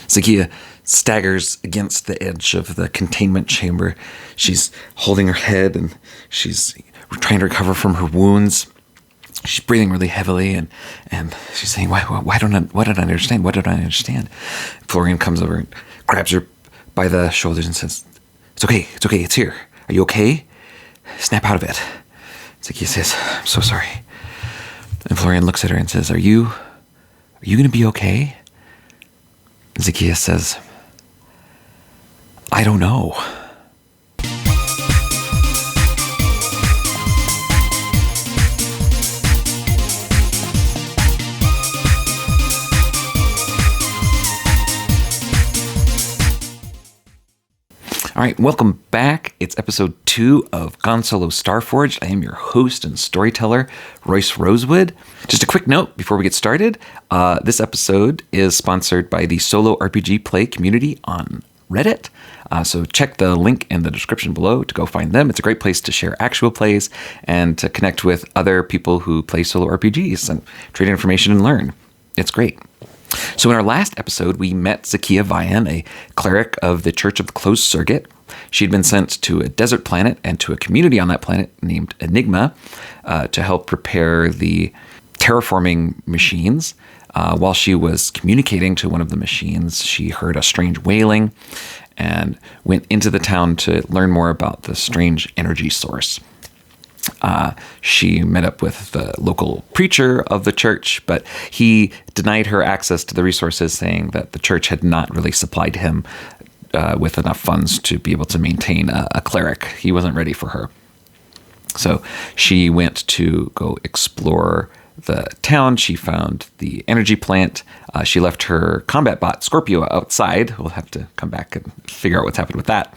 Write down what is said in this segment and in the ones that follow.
Zakia staggers against the edge of the containment chamber. She's holding her head and she's trying to recover from her wounds. She's breathing really heavily and she's saying, what did I understand? What did I understand? Florian comes over and grabs her by the shoulders and says, it's okay, it's here. Are you okay? Snap out of it. Zakia says, I'm so sorry. And Florian looks at her and says, Are you going to be okay? And Zakia says, I don't know. All right, welcome back. It's episode 2 of Gone Solo Starforged. I am your host and storyteller, Royce Rosewood. Just a quick note before we get started. This episode is sponsored by the Solo RPG Play community on Reddit. So check the link in the description below to go find them. It's a great place to share actual plays and to connect with other people who play solo RPGs and trade information and learn. It's great. So in our last episode, we met Zakia Vian, a cleric of the Church of the Closed Circuit. She'd been sent to a desert planet and to a community on that planet named Enigma to help prepare the terraforming machines. While she was communicating to one of the machines, she heard a strange wailing and went into the town to learn more about the strange energy source. She met up with the local preacher of the church, but he denied her access to the resources, saying that the church had not really supplied him with enough funds to be able to maintain a cleric. He wasn't ready for her. So she went to go explore the town. She found the energy plant. She left her combat bot, Scorpio, outside. We'll have to come back and figure out what's happened with that.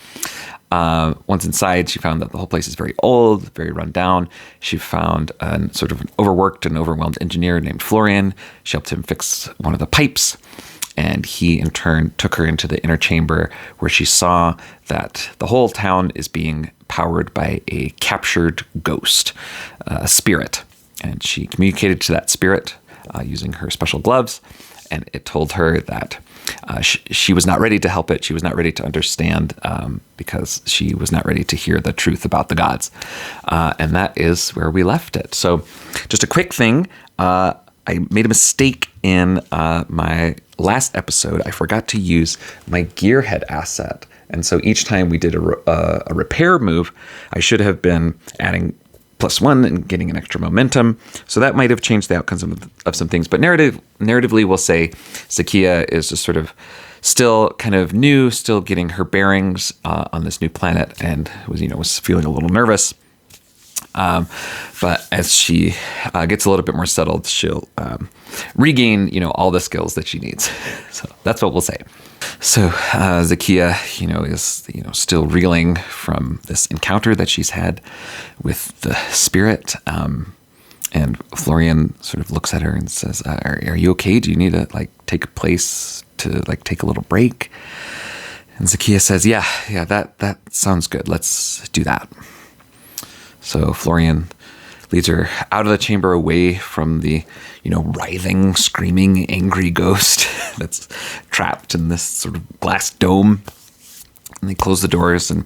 Once inside, she found that the whole place is very old, very run down. She found a sort of an overworked and overwhelmed engineer named Florian. She helped him fix one of the pipes, and he in turn took her into the inner chamber where she saw that the whole town is being powered by a captured ghost, a spirit. And she communicated to that spirit using her special gloves, and it told her that she was not ready to help it. She was not ready to understand because she was not ready to hear the truth about the gods. And that is where we left it. So just a quick thing. I made a mistake in my last episode. I forgot to use my gearhead asset. And so each time we did a repair move, I should have been adding +1 and getting an extra momentum. So that might have changed the outcomes of some things. But narratively, we'll say Zakia is just sort of still kind of new, still getting her bearings on this new planet, and was feeling a little nervous. But as she gets a little bit more settled, she'll regain, all the skills that she needs. So that's what we'll say. So Zakia, is still reeling from this encounter that she's had with the spirit. And Florian sort of looks at her and says, "Are you okay? Do you need to take a place to take a little break?" And Zakia says, "Yeah, that sounds good. Let's do that." So Florian leads her out of the chamber, away from the, writhing, screaming, angry ghost that's trapped in this sort of glass dome. And they close the doors, and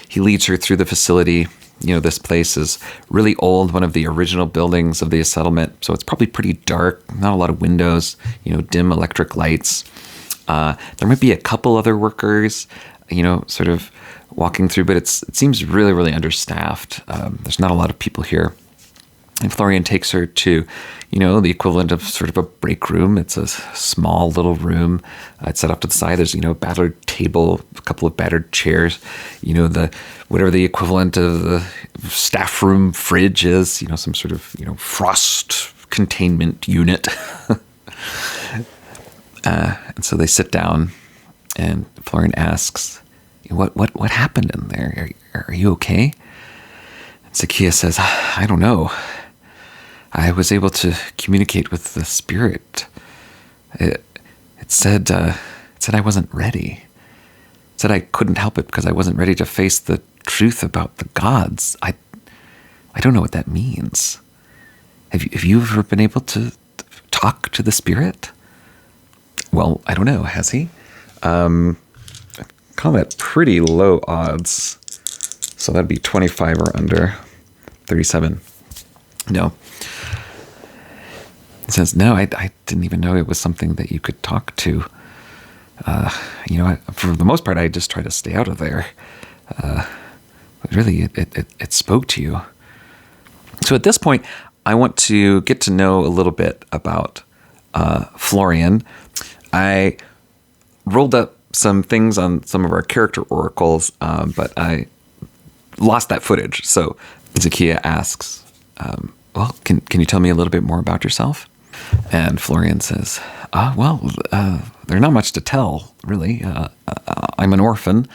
he leads her through the facility. This place is really old, one of the original buildings of the settlement. So it's probably pretty dark, not a lot of windows, dim electric lights. There might be a couple other workers, sort of walking through, but it seems really, really understaffed. There's not a lot of people here. And Florian takes her to, the equivalent of sort of a break room. It's a small little room. It's set up to the side. There's, a battered table, a couple of battered chairs, whatever the equivalent of the staff room fridge is, some sort of, frost containment unit. And so they sit down, and Florian asks, what happened in there? Are you okay? And Zakia says, I don't know. I was able to communicate with the spirit. It said I wasn't ready. It said I couldn't help it because I wasn't ready to face the truth about the gods. I don't know what that means. Have you ever been able to talk to the spirit? Well, I don't know. Has he? Call that pretty low odds. So that'd be 25 or under. 37. No. It says, no, I didn't even know it was something that you could talk to. For the most part, I just try to stay out of there. But really, it spoke to you. So at this point, I want to get to know a little bit about Florian. I rolled up some things on some of our character oracles, but I lost that footage. So Zakia asks, well, can you tell me a little bit more about yourself? And Florian says, there's not much to tell, really. I'm an orphan.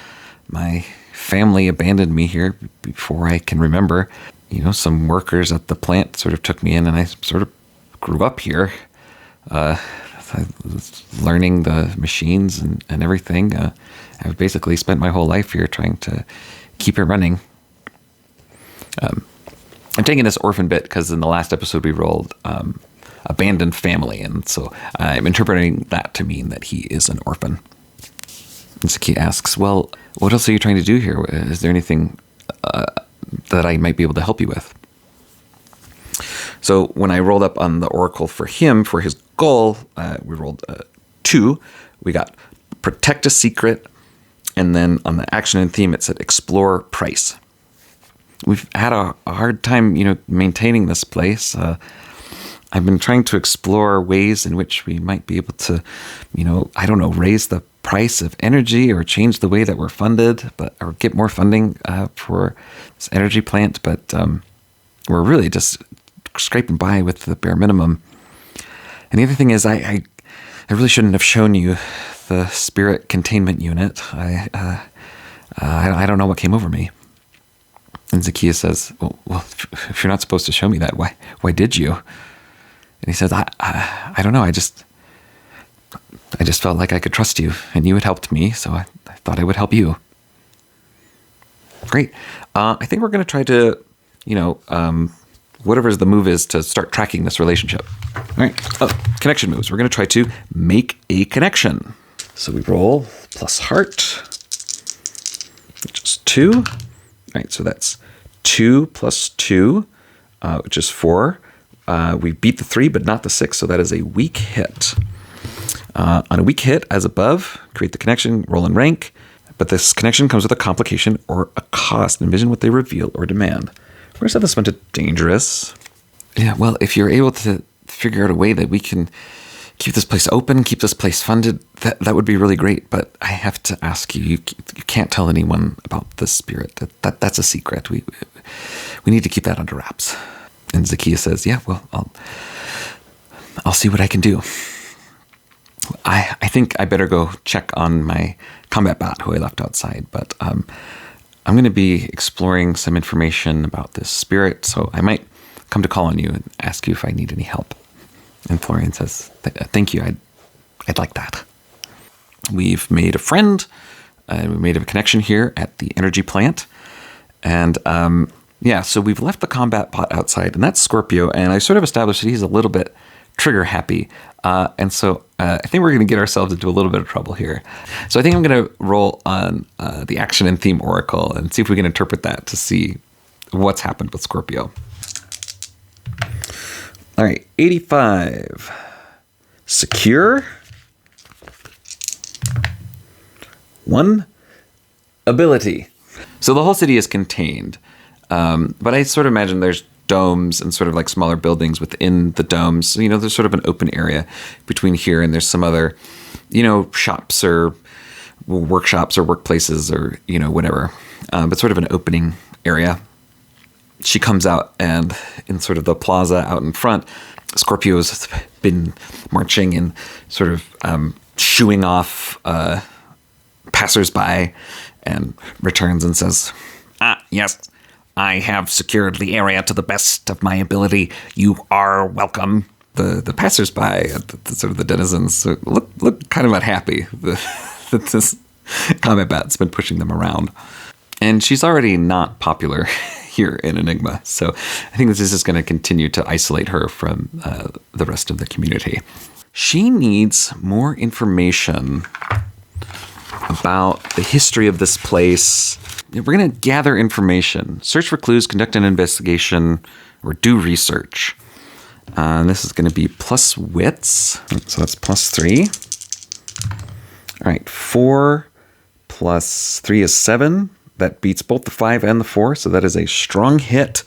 My family abandoned me here before I can remember. Some workers at the plant sort of took me in, and I sort of grew up here. I was learning the machines and everything. I've basically spent my whole life here trying to keep it running. I'm taking this orphan bit because in the last episode we rolled abandoned family, and so I'm interpreting that to mean that he is an orphan. And Zakia asks, well, what else are you trying to do here? Is there anything that I might be able to help you with? So when I rolled up on the oracle for him, for his goal, we rolled 2. We got protect a secret, and then on the action and theme it said explore price. We've had a hard time, maintaining this place. I've been trying to explore ways in which we might be able to, raise the price of energy or change the way that we're funded, or get more funding for this energy plant. But we're really just scraping by with the bare minimum. And the other thing is, I really shouldn't have shown you the spirit containment unit. I don't know what came over me. And Zakia says, well, if you're not supposed to show me that, why did you? And he says, I don't know. I just felt like I could trust you, and you had helped me, so I thought I would help you. Great. I think we're going to try to, whatever the move is, to start tracking this relationship. All right. Connection moves. We're going to try to make a connection. So we roll plus heart, which is 2. All right. So that's 2 plus 2, which is 4. We beat the 3, but not the 6. So that is a weak hit. On a weak hit, as above, create the connection, roll and rank. But this connection comes with a complication or a cost. Envision what they reveal or demand. We're going to set this one to dangerous. Yeah, well, if you're able to figure out a way that we can keep this place open, keep this place funded, that would be really great. But I have to ask you, you can't tell anyone about the spirit. That's a secret. We need to keep that under wraps. And Zakia says, yeah, well, I'll see what I can do. I think I better go check on my combat bot who I left outside, but I'm going to be exploring some information about this spirit, so I might come to call on you and ask you if I need any help. And Florian says, thank you, I'd like that. We've made a friend, we made a connection here at the energy plant, and so we've left the combat bot outside, and that's Scorpio, and I sort of established that he's a little bit trigger happy. And so I think we're going to get ourselves into a little bit of trouble here. So I think I'm going to roll on the action and theme oracle and see if we can interpret that to see what's happened with Scorpio. All right, 85. Secure. 1. Ability. So the whole city is contained. But I sort of imagine there's domes and sort of like smaller buildings within the domes. So, there's sort of an open area between here and there's some other, shops or workshops or workplaces or, whatever. But sort of an opening area. She comes out and in sort of the plaza out in front, Scorpio's been marching and sort of shooing off passersby and returns and says, yes, I have secured the area to the best of my ability. You are welcome. The passersby, sort of the denizens, look kind of unhappy that this combat bat's been pushing them around. And she's already not popular here in Enigma, so I think this is just going to continue to isolate her from the rest of the community. She needs more information about the history of this place. We're going to gather information, search for clues, conduct an investigation, or do research. This is going to be plus wits. So that's +3. All right, 4 plus 3 is 7. That beats both the 5 and the 4, so that is a strong hit.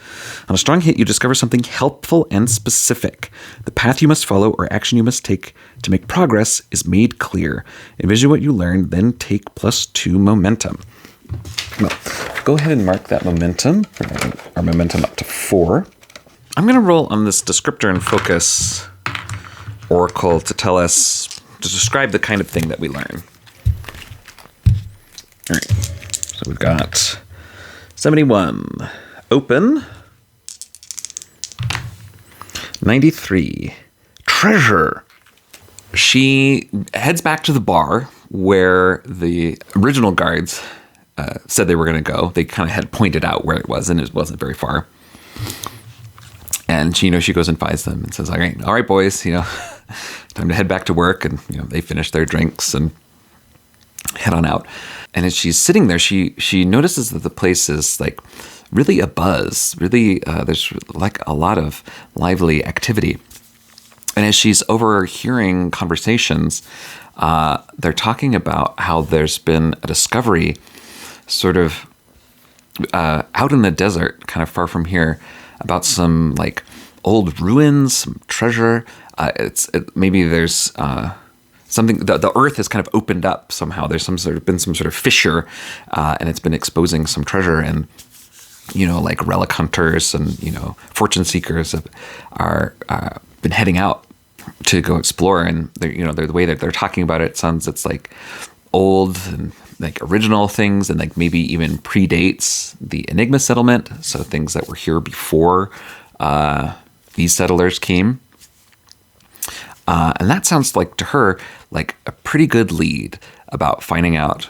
On a strong hit, you discover something helpful and specific. The path you must follow or action you must take to make progress is made clear. Envision what you learned, then take +2 momentum. Well, go ahead and mark that momentum. We're going to bring our momentum up to 4. I'm going to roll on this descriptor and focus oracle to tell us, to describe the kind of thing that we learn. All right. So we've got 71, open, 93, treasure. She heads back to the bar where the original guards said they were going to go. They kind of had pointed out where it was, and it wasn't very far. And she goes and finds them and says, all right, boys, time to head back to work. And, they finish their drinks and head on out. And as she's sitting there, she notices that the place is like really abuzz. Really, there's like a lot of lively activity. And as she's overhearing conversations, they're talking about how there's been a discovery sort of out in the desert, kind of far from here, about some like old ruins, some treasure. Maybe there's something, the earth has kind of opened up somehow. There's been some sort of fissure, and it's been exposing some treasure. And, like relic hunters and, fortune seekers are been heading out to go explore. And the way that they're talking about it sounds, it's like old and like original things, and like maybe even predates the Enigma settlement. So things that were here before these settlers came. And that sounds like to her like a pretty good lead about finding out,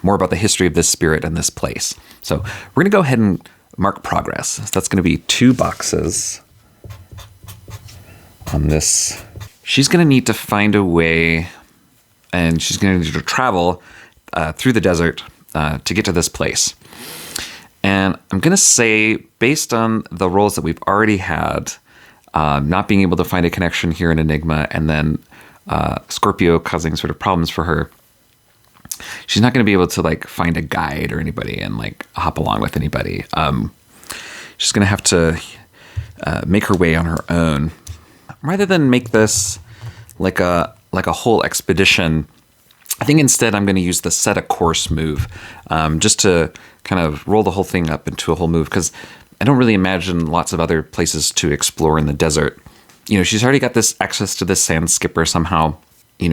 more about the history of this spirit and this place. So we're going to go ahead and mark progress. So that's going to be 2 boxes on this. She's going to need to find a way, and she's going to need to travel through the desert to get to this place. And I'm going to say, based on the rolls that we've already had, not being able to find a connection here in Enigma, and then Scorpio causing sort of problems for her, she's not going to be able to like find a guide or anybody and like hop along with anybody. She's going to have to make her way on her own. Rather than make this like a whole expedition, I think instead I'm going to use the set a course move, just to kind of roll the whole thing up into a whole move, because I don't really imagine lots of other places to explore in the desert. She's already got this access to this sand skipper somehow.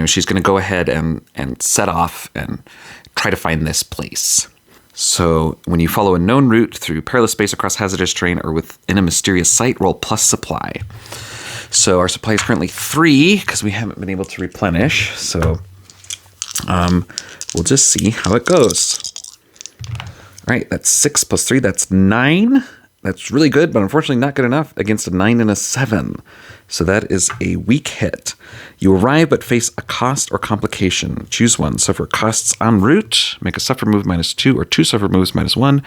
She's going to go ahead and set off and try to find this place. So when you follow a known route through perilous space, across hazardous terrain, or within a mysterious site, roll plus supply. So our supply is currently 3 because we haven't been able to replenish. So we'll just see how it goes. All right, that's 6 plus 3, that's 9. That's really good, but unfortunately not good enough against a 9 and a 7. So that is a weak hit. You arrive but face a cost or complication. Choose one. Suffer costs en route, make a suffer move -2, or 2 suffer moves -1,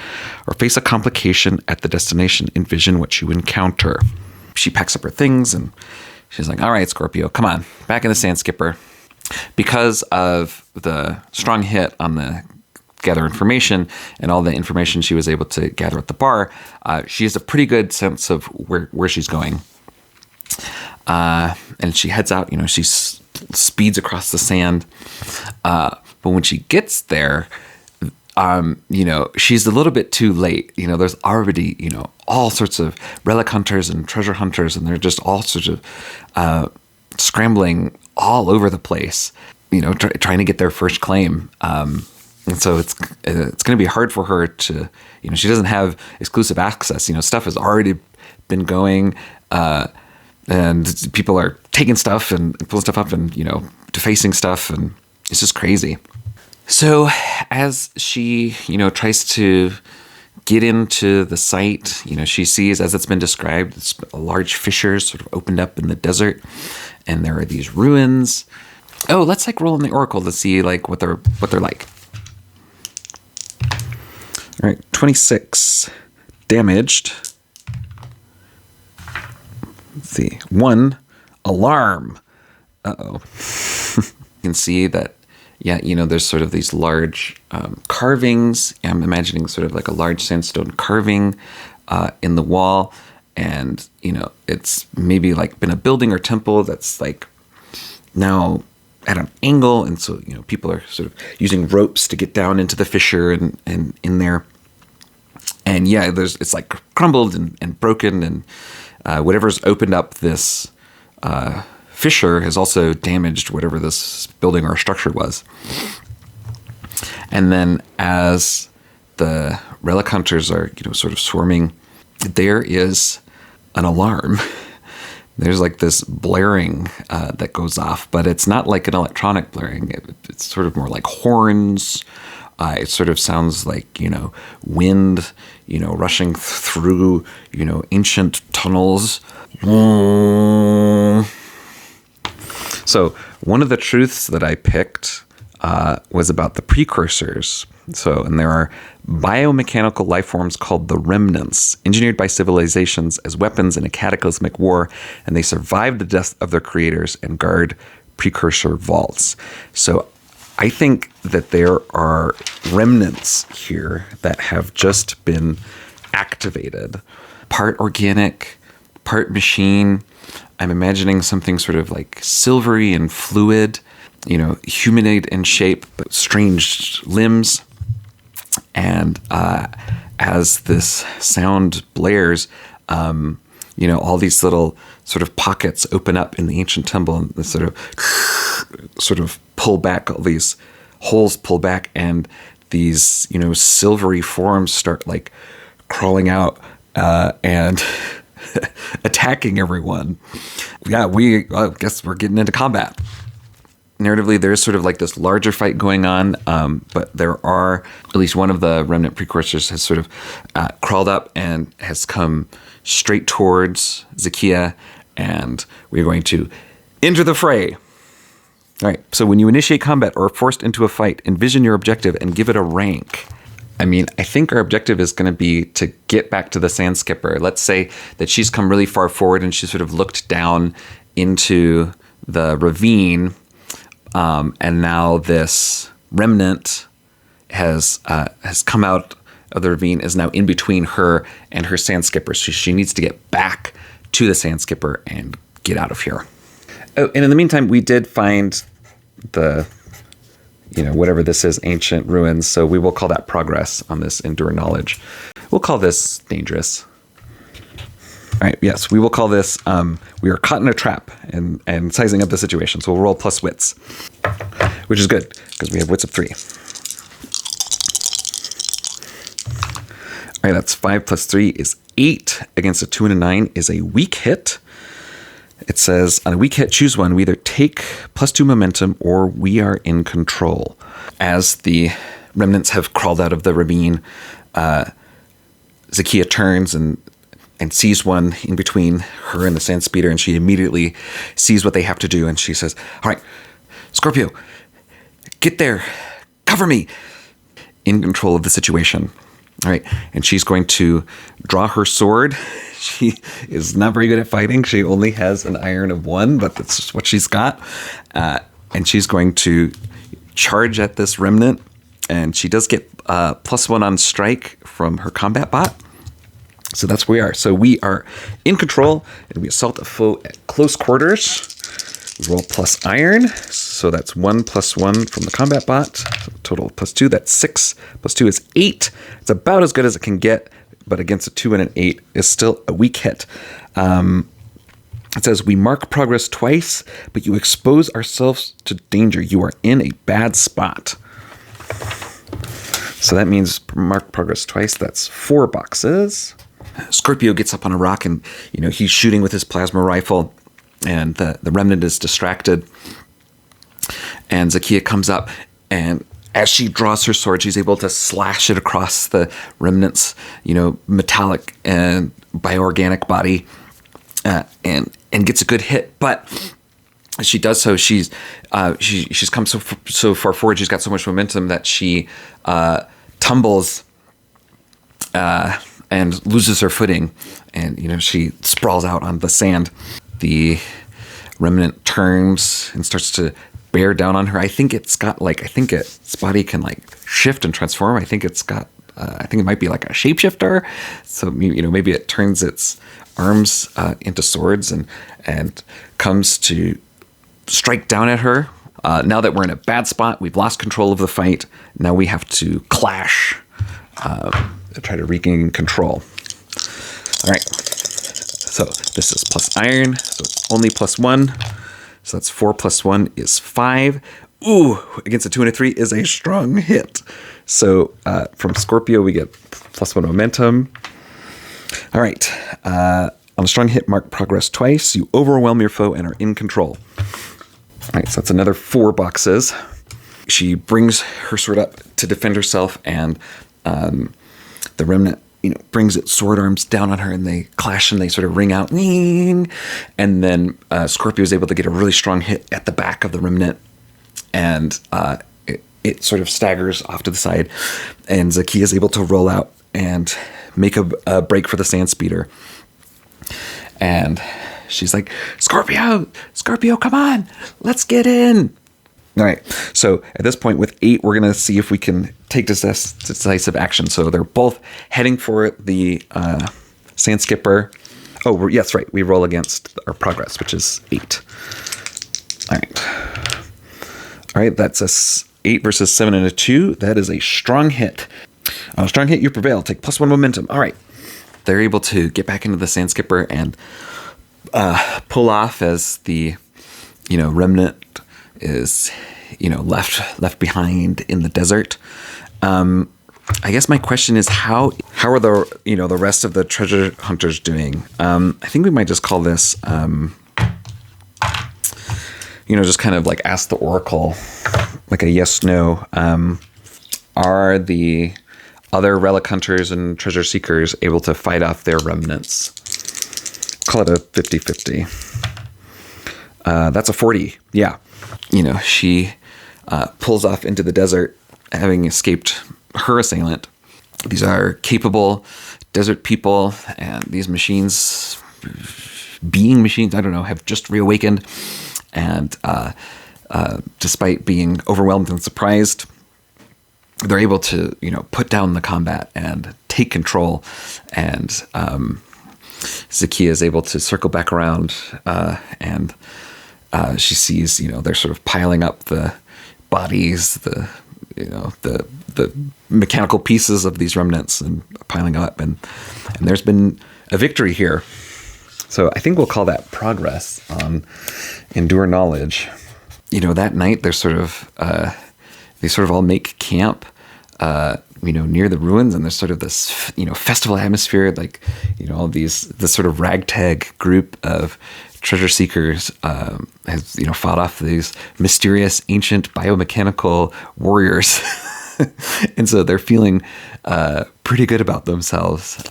or face a complication at the destination. Envision what you encounter. She packs up her things and she's like, all right, Scorpio, come on, back in the sand skipper. Because of the strong hit on the gather information and all the information she was able to gather at the bar, she has a pretty good sense of where she's going. And she heads out, she speeds across the sand. But when she gets there, she's a little bit too late. There's already, all sorts of relic hunters and treasure hunters, and they're just all sorts of scrambling all over the place, trying to get their first claim. And so it's going to be hard for her to, she doesn't have exclusive access. Stuff has already been going, and people are taking stuff and pulling stuff up and, defacing stuff, and it's just crazy. So as she, tries to get into the site, she sees, as it's been described, it's a large fissure sort of opened up in the desert, and there are these ruins. Oh, let's like roll in the Oracle to see like what they're like. All right, 26 damaged. Let's see, 1 alarm. Uh-oh. You can see that, yeah, there's sort of these large carvings. I'm imagining sort of like a large sandstone carving in the wall. And, it's maybe like been a building or temple that's like now at an angle. And so, people are sort of using ropes to get down into the fissure and in there. And yeah, it's like crumbled and broken, and whatever's opened up this fissure has also damaged whatever this building or structure was. And then as the relic hunters are, sort of swarming, there is an alarm. There's like this blaring that goes off, but it's not like an electronic blaring. It's sort of more like horns. It sort of sounds like, wind, rushing through, ancient tunnels. So one of the truths that I picked was about the precursors. And there are biomechanical life forms called the remnants, engineered by civilizations as weapons in a cataclysmic war, and they survive the death of their creators and guard precursor vaults. So I think that there are remnants here that have just been activated. Part organic, part machine. I'm imagining something sort of like silvery and fluid, humanoid in shape, but strange limbs. And as this sound blares, all these little sort of pockets open up in the ancient temple, and they sort of pull back, all these holes pull back, and these, silvery forms start like crawling out and attacking everyone. Yeah, I guess we're getting into combat. Narratively, there's sort of like this larger fight going on, but there are, at least one of the remnant precursors has sort of crawled up and has come straight towards Zakia, and we're going to enter the fray. All right, so when you initiate combat or are forced into a fight, envision your objective and give it a rank. I think our objective is going to be to get back to the Sand Skipper. Let's say that she's come really far forward and she sort of looked down into the ravine, and now this remnant has come out of the ravine, is now in between her and her Sand Skipper. So she needs to get back to the Sand Skipper and get out of here. Oh, and in the meantime, we did find the, whatever this is, ancient ruins. So we will call that progress on this Endure Knowledge. We'll call this dangerous. All right, yes, we will call this, we are caught in a trap and sizing up the situation. So we'll roll plus wits, which is good because we have wits of 3. All right, that's 5 plus 3 is 8 against a 2 and a 9 is a weak hit. It says, on a weak hit, choose one. We either take +2 momentum or we are in control. As the remnants have crawled out of the ravine, Zakia turns and sees one in between her and the sand speeder, and she immediately sees what they have to do, and she says, all right, Scorpio, get there, cover me, in control of the situation. All right, and she's going to draw her sword. She is not very good at fighting. She only has an iron of 1, but that's just what she's got. And she's going to charge at this remnant, and she does get +1 on strike from her combat bot. So that's where we are. So we are in control, and we assault a foe at close quarters. We roll plus iron, so that's 1 + 1 from the combat bot. So total +2, that's 6. +2 is 8. It's about as good as it can get, but against a 2 and an 8 is still a weak hit. It says, we mark progress twice, but you expose ourselves to danger. You are in a bad spot. So that means mark progress twice. That's 4 boxes. Scorpio gets up on a rock, and he's shooting with his plasma rifle, and the remnant is distracted. And Zakia comes up, and as she draws her sword, she's able to slash it across the remnant's, metallic and bioorganic body, and gets a good hit. But she does so, she's come so far forward. She's got so much momentum that she tumbles and loses her footing, and she sprawls out on the sand. The remnant turns and starts to bear down on her. I think its body can shift and transform. I think it might be like a shapeshifter. So maybe it turns its arms into swords and comes to strike down at her. Now that we're in a bad spot, we've lost control of the fight. Now we have to clash, try to regain control. All right. So this is plus iron, so it's only +1. So that's 4 + 1 is 5. Ooh, against a 2 and a 3 is a strong hit. So from Scorpio, we get +1 momentum. All right. On a strong hit, mark progress twice. You overwhelm your foe and are in control. All right, so that's another 4 boxes. She brings her sword up to defend herself, and the remnant brings its sword arms down on her, and they clash and they sort of ring out. And then Scorpio is able to get a really strong hit at the back of the remnant, and it sort of staggers off to the side, and Zakia is able to roll out and make a break for the sand speeder. And she's like, Scorpio, come on, let's get in. All right, so at this point with 8, we're going to see if we can take decisive action. So they're both heading for the sand skipper. Oh, yes, right. We roll against our progress, which is 8. All right, that's a 8 versus 7 and a 2. That is a strong hit. On a strong hit, you prevail. Take +1 momentum. All right. They're able to get back into the sand skipper and pull off as the remnant is left behind in the desert. I guess my question is how are the rest of the treasure hunters doing? I think we might just call this just kind of ask the oracle, like a yes no. Are the other relic hunters and treasure seekers able to fight off their remnants? Call it a 50-50. That's a 40. Yeah. She pulls off into the desert, having escaped her assailant. These are capable desert people, and these machines, I don't know, have just reawakened. And despite being overwhelmed and surprised, they're able to, put down the combat and take control. And Zakia is able to circle back around, and she sees, they're sort of piling up the bodies, the mechanical pieces of these remnants and piling up, and there's been a victory here. So I think we'll call that progress on Endure Knowledge. That night they sort of all make camp, near the ruins, and there's sort of this, festival atmosphere, this sort of ragtag group of treasure seekers has, fought off these mysterious ancient biomechanical warriors. And so they're feeling pretty good about themselves.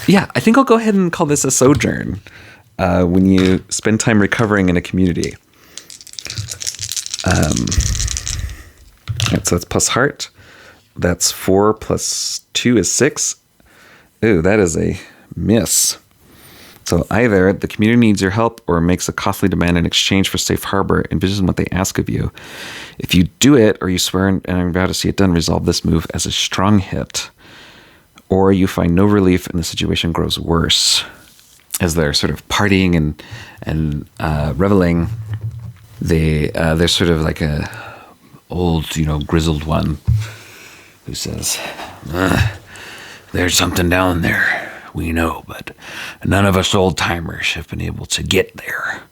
Yeah, I think I'll go ahead and call this a sojourn when you spend time recovering in a community. So that's plus heart. That's 4 plus 2 is 6. Ooh, that is a miss. So either the community needs your help or makes a costly demand in exchange for safe harbor. Envision what they ask of you. If you do it, or you swear and are about to see it done, resolve this move as a strong hit. Or you find no relief and the situation grows worse. As they're sort of partying and reveling, there's sort of like a old, grizzled one who says, there's something down there. We know, but none of us old-timers have been able to get there.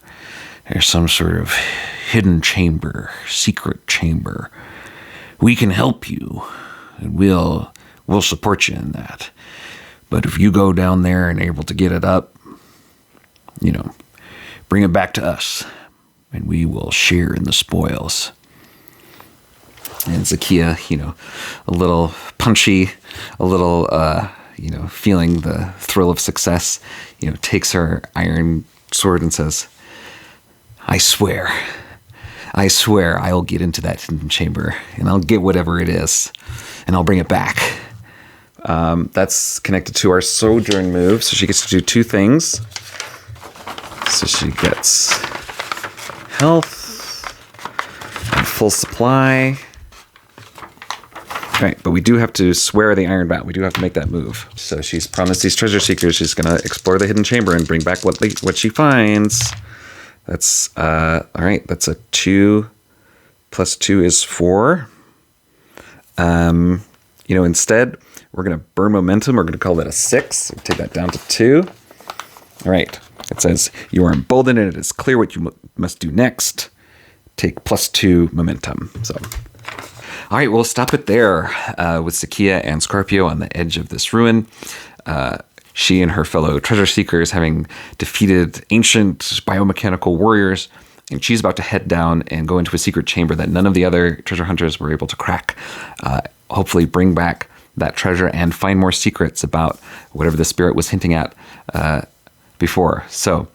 There's some sort of hidden chamber, secret chamber. We can help you, and we'll support you in that. But if you go down there and are able to get it up, bring it back to us, and we will share in the spoils. And Zakia, a little punchy, a little... feeling the thrill of success, takes her iron sword and says, I swear I'll get into that hidden chamber and I'll get whatever it is and I'll bring it back. That's connected to our sojourn move, so she gets to do 2 things. So she gets health and full supply. Right, but we do have to swear the Iron Bat. We do have to make that move. So she's promised these treasure seekers she's going to explore the hidden chamber and bring back what she finds. That's, all right, that's a 2 plus 2 is 4. Instead, we're going to burn momentum. We're going to call that a 6. We'll take that down to 2. All right, it says you are emboldened and it is clear what you must do next. Take plus 2 momentum. So... all right, we'll stop it there with Zakia and Scorpio on the edge of this ruin. She and her fellow treasure seekers having defeated ancient biomechanical warriors, and she's about to head down and go into a secret chamber that none of the other treasure hunters were able to crack. Hopefully bring back that treasure and find more secrets about whatever the spirit was hinting at before. So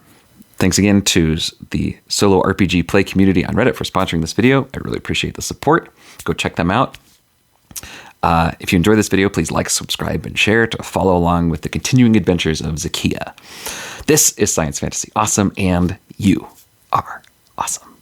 thanks again to the Solo RPG Play community on Reddit for sponsoring this video. I really appreciate the support. Go check them out. If you enjoyed this video, please like, subscribe, and share to follow along with the continuing adventures of Zakia. This is Science Fantasy Awesome, and you are awesome.